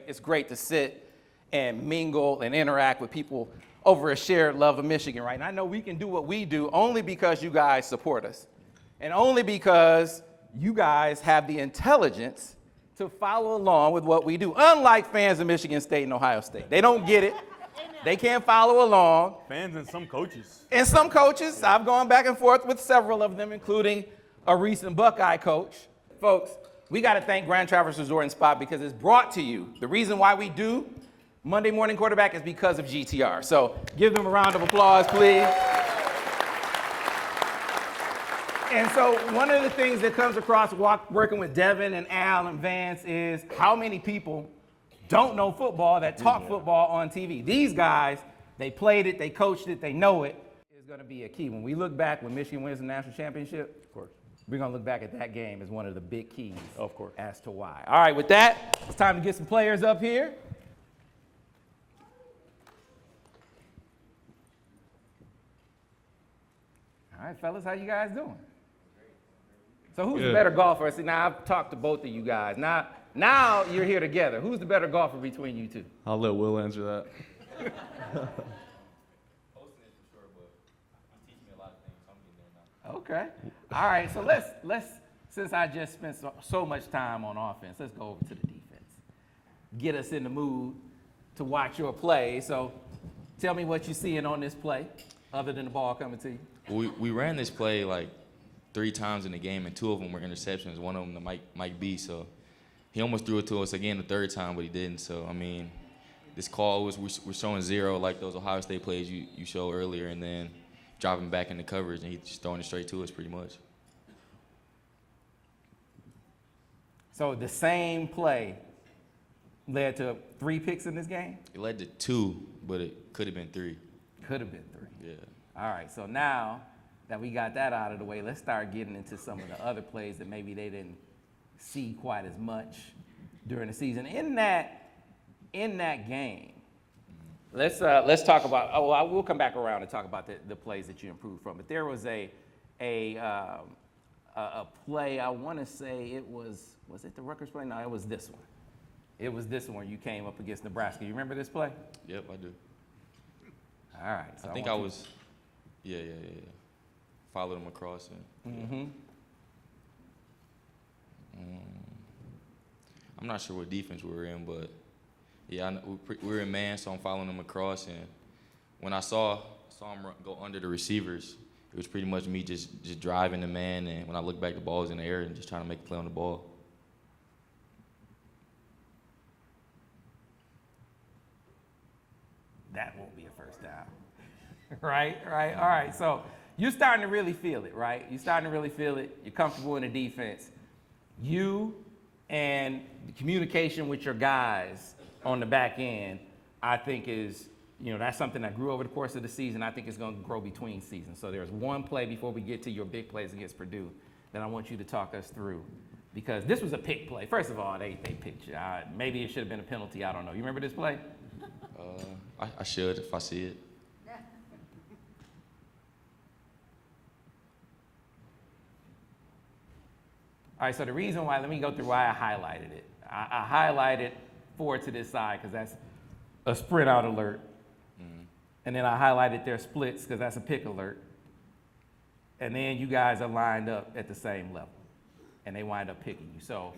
It's great to sit and mingle and interact with people over a shared love of Michigan, right? And I know we can do what we do only because you guys support us. And only because you guys have the intelligence to follow along with what we do. Unlike fans of Michigan State and Ohio State. They don't get it. They can't follow along. Fans and some coaches. And some coaches. I've gone back and forth with several of them, including a recent Buckeye coach. Folks, we got to thank Grand Traverse Resort and Spa because it's brought to you. The reason why we do Monday Morning Quarterback is because of GTR. So give them a round of applause, please. And so one of the things that comes across working with Devin and Al and Vance is how many people don't know football that talk football on TV. These guys, they played it, they coached it, they know it. It's going to be a key. When we look back when Michigan wins the national championship, of course, we're going to look back at that game as one of the big keys, of course, as to why. All right, with that, it's time to get some players up here. All right, fellas, how you guys doing? So who's the better golfer? See, now I've talked to both of you guys. Now you're here together. Who's the better golfer between you two? I'll let Will answer that. Colston is for sure, but he's teaching me a lot of things, so I'm getting there now. Okay. All right, so let's since I just spent so much time on offense, let's go over to the defense. Get us in the mood to watch your play. So tell me what you're seeing on this play, other than the ball coming to you. We ran this play like 3 times in the game, and 2 of them were interceptions. One of them to Mike B. So he almost threw it to us again the 3rd time, but he didn't. So I mean, this call we're showing 0 like those Ohio State plays you showed earlier, and then dropping back into coverage, and he's just throwing it straight to us pretty much. So the same play led to 3 picks in this game? It led to 2, but it could have been 3. Could have been 3. Yeah. All right, so now that we got that out of the way, let's start getting into some of the other plays that maybe they didn't see quite as much during the season. In that game, let's talk about. We'll come back around and talk about the plays that you improved from. But there was a play. I want to say it was it the Rutgers play? No, it was this one. It was this one you came up against Nebraska. You remember this play? Yep, I do. All right. So I think I was. Yeah. Followed him across and. I'm not sure what defense we were in, but yeah, we were in man, so I'm following him across. And when I saw him go under the receivers, it was pretty much me just driving the man. And when I looked back, the ball was in the air and just trying to make a play on the ball. That won't be a first down. Right. All right. So you're starting to really feel it, right? You're starting to really feel it. You're comfortable in the defense. You and the communication with your guys on the back end, I think is, that's something that grew over the course of the season. I think it's going to grow between seasons. So there's one play before we get to your big plays against Purdue that I want you to talk us through, because this was a pick play. First of all, they picked you. Maybe it should have been a penalty. I don't know. You remember this play? I should if I see it. All right, so the reason why, let me go through why I highlighted it. I highlighted forward to this side because that's a sprint out alert. Mm-hmm. And then I highlighted their splits because that's a pick alert. And then you guys are lined up at the same level. And they wind up picking you. So,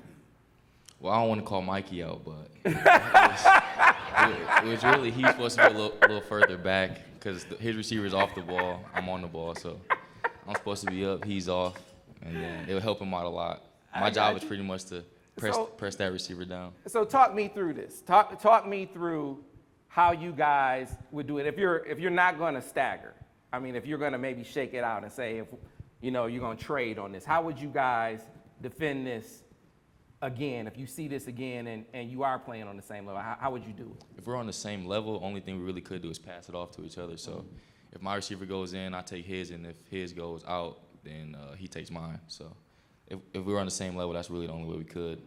well, I don't want to call Mikey out, but it was really, he's supposed to be a little further back because his receiver's off the ball. I'm on the ball, so I'm supposed to be up, he's off. And then it would help him out a lot. My job was pretty much to press that receiver down. So talk me through this. Talk me through how you guys would do it. If you're not going to stagger, I mean, if you're going to maybe shake it out and say, if you're going to trade on this, how would you guys defend this again? If you see this again and you are playing on the same level, how would you do it? If we're on the same level, only thing we really could do is pass it off to each other. So if my receiver goes in, I take his, and if his goes out, then he takes mine. So if we were on the same level, that's really the only way we could.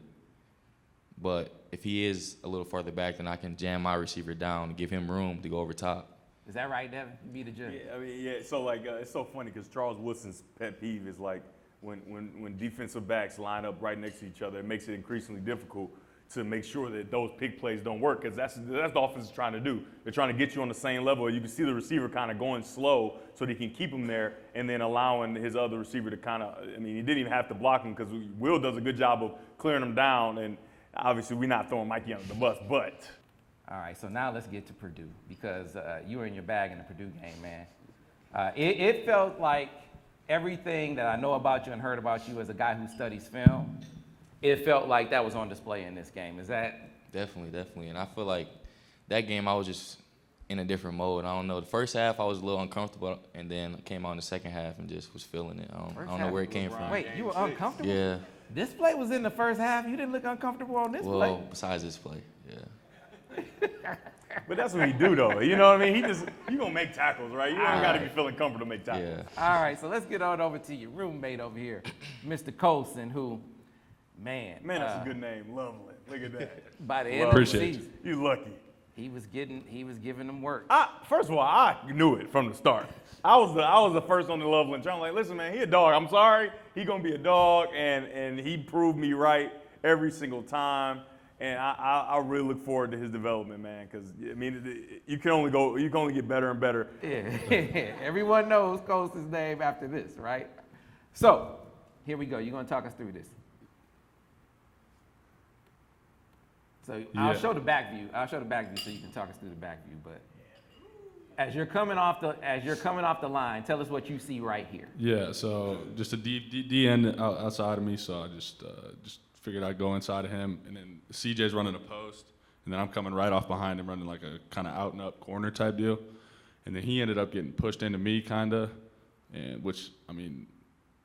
But if he is a little farther back, then I can jam my receiver down and give him room to go over top. Is that right, Devin? Be the judge. Yeah, I mean, so it's so funny because Charles Woodson's pet peeve is like when defensive backs line up right next to each other, it makes it increasingly difficult to make sure that those pick plays don't work, because that's the offense is trying to do. They're trying to get you on the same level. You can see the receiver kind of going slow so they can keep him there, and then allowing his other receiver to kind of, I mean, he didn't even have to block him because Will does a good job of clearing him down, and obviously we're not throwing Mikey under the bus, but. All right, so now let's get to Purdue, because you were in your bag in the Purdue game, man. It felt like everything that I know about you and heard about you as a guy who studies film, it felt like that was on display in this game. Is that? Definitely. And I feel like that game I was just in a different mode. I don't know. The first half I was a little uncomfortable, and then I came out in the second half and just was feeling it. I don't know where it came from. Wait, you were uncomfortable? Yeah. This play was in the first half. You didn't look uncomfortable on this play. Well, besides this play, yeah. But that's what he do, though. You know what I mean? You gonna make tackles, right? You don't gotta be feeling comfortable to make tackles. Yeah. All right, so let's get on over to your roommate over here, Mr. Colson, who, man, that's a good name, Loveland. Look at that. by the end Appreciate of the season, You lucky. he was giving them work. First of all, I knew it from the start. I was the first on the Loveland train. I'm like, listen, man, he a dog. I'm sorry, he gonna be a dog, and he proved me right every single time. And I really look forward to his development, man, because I mean, you can only get better and better. Yeah, everyone knows Colston's name after this, right? So, here we go. You're gonna talk us through this. So I'll show the back view. I'll show the back view so you can talk us through the back view. But as you're coming off the line, tell us what you see right here. Yeah, so just a D end outside of me, so I just figured I'd go inside of him, and then CJ's running a post, and then I'm coming right off behind him, running like a kind of out and up corner type deal, and then he ended up getting pushed into me kinda, and which I mean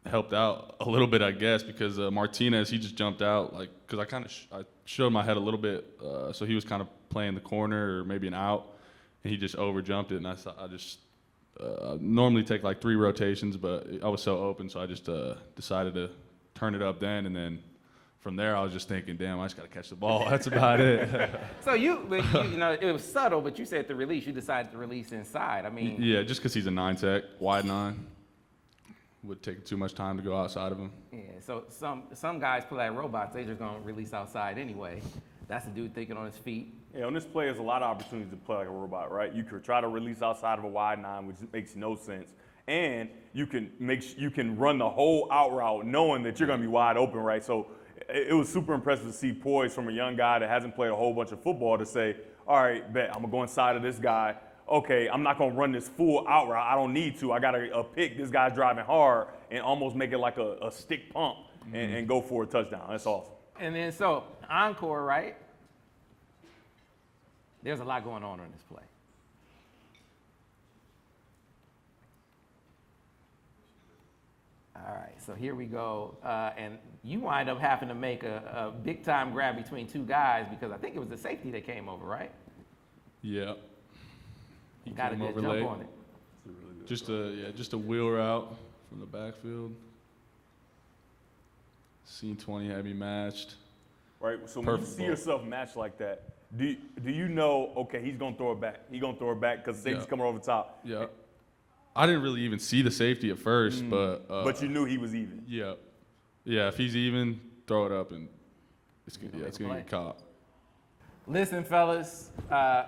helped out a little bit, I guess, because Martinez, he just jumped out, like, because I showed my head a little bit, so he was kind of playing the corner or maybe an out, and he just over jumped it, and I just normally take like 3 rotations, but I was so open, so I just decided to turn it up then, and then from there I was just thinking, damn, I just got to catch the ball. That's about it. So you know, it was subtle, but you said to release, you decided to release inside. I mean, Yeah, just because he's a 9 tech, wide 9. Would take too much time to go outside of him. yeah. So some guys play like robots. They just gonna release outside anyway. That's the dude thinking on his feet. Yeah, on this play, there's a lot of opportunities to play like a robot, right? You could try to release outside of a wide 9, which makes no sense. And you can run the whole out route knowing that you're gonna be wide open, right? So it was super impressive to see poise from a young guy that hasn't played a whole bunch of football to say, all right, bet, I'm gonna go inside of this guy. Okay, I'm not gonna run this full out route. I don't need to. I got a pick. This guy's driving hard and almost make it like a stick pump and go for a touchdown. That's awesome. And then so encore, right? There's a lot going on this play. All right, so here we go. And you wind up having to make a big time grab between 2 guys because I think it was the safety that came over, right? Yeah. He Got a came good over late. jump on it. Just a wheel route from the backfield. Scene 20 had me matched. Right. So when Perfect you see ball. yourself matched like that, do you know? Okay, he's gonna throw it back. He's gonna throw it back because safety's coming over the top. Yeah. I didn't really even see the safety at first, But you knew he was even. Yeah. Yeah, if he's even, throw it up and it's gonna play. get caught. Listen, fellas,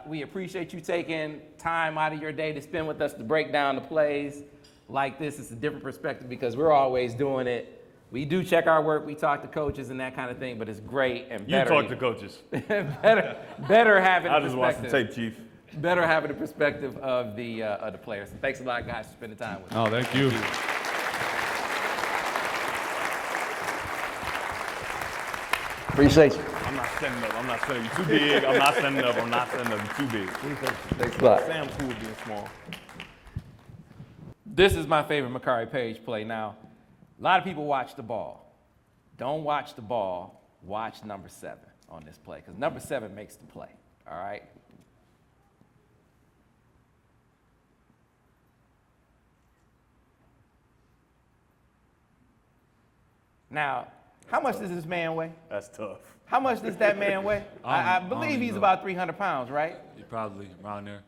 we appreciate you taking time out of your day to spend with us to break down the plays like this. It's a different perspective because we're always doing it. We do check our work, we talk to coaches and that kind of thing, but it's great and You better. talk to coaches. better having I the just watched the perspective. tape, Chief. Better having the perspective of the players. So thanks a lot, guys, for spending time with us. Oh, thank you. Appreciate you. I'm not standing up. I'm not standing up. You're too big. I'm not standing up. I'm not standing up. You're too big. Thanks a lot. Sam's cool being small. This is my favorite Makari Paige play. Now, a lot of people watch the ball. Don't watch the ball. Watch number 7 on this play because number 7 makes the play. All right. Now, how much does this man weigh? That's tough. How much does that man weigh? I I don't believe even he's know. about 300 pounds, right? You probably around there.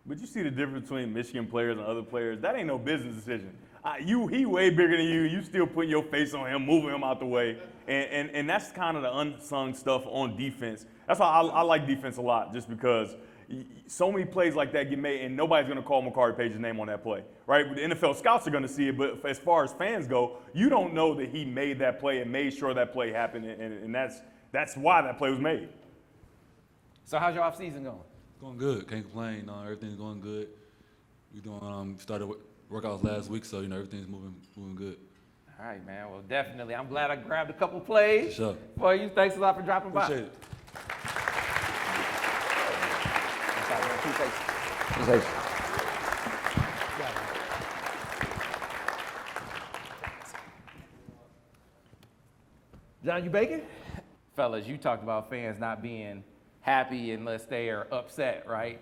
But you see the difference between Michigan players and other players. That ain't no business decision. He way bigger than you. You still putting your face on him, moving him out the way. And that's kind of the unsung stuff on defense. That's why I like defense a lot, just because so many plays like that get made, and nobody's going to call Makari Paige's name on that play, right? The NFL scouts are going to see it, but as far as fans go, you don't know that he made that play and made sure that play happened, and that's why that play was made. So how's your offseason going? Going good. Can't complain. Everything's going good. We doing started workouts last week, so everything's moving good. All right, man. Well, definitely. I'm glad I grabbed a couple plays Sure. for you. Thanks a lot for dropping by. Appreciate it. Appreciate you. John, you baking? Fellas, you talked about fans not being happy unless they are upset, right?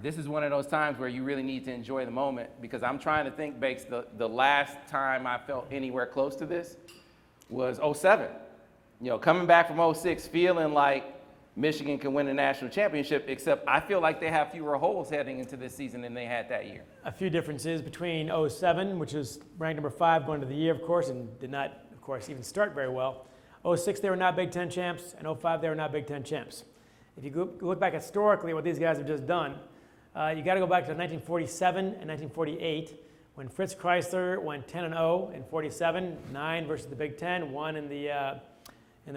This is one of those times where you really need to enjoy the moment, because I'm trying to think, Bakes, the last time I felt anywhere close to this was 07. Coming back from 06, feeling like Michigan can win a national championship, except I feel like they have fewer holes heading into this season than they had that year. A few differences between 07, which was ranked number 5 going into the year, of course, and did not, of course, even start very well. 06, they were not Big Ten champs, and 05, they were not Big Ten champs. If you look back historically what these guys have just done, you got to go back to 1947 and 1948, when Fritz Chrysler went 10-0 in 47, 9 versus the Big Ten, 1 in the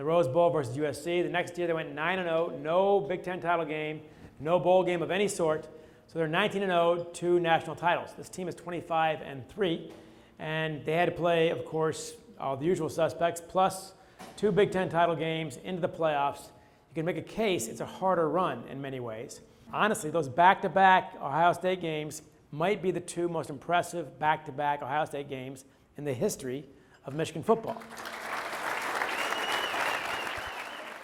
Rose Bowl versus USC. The next year they went 9-0, no Big Ten title game, no bowl game of any sort. So they're 19-0, 2 national titles. This team is 25-3, and they had to play, of course, all the usual suspects, plus 2 Big Ten title games into the playoffs. You can make a case it's a harder run in many ways. Honestly, those back-to-back Ohio State games might be the 2 most impressive back-to-back Ohio State games in the history of Michigan football.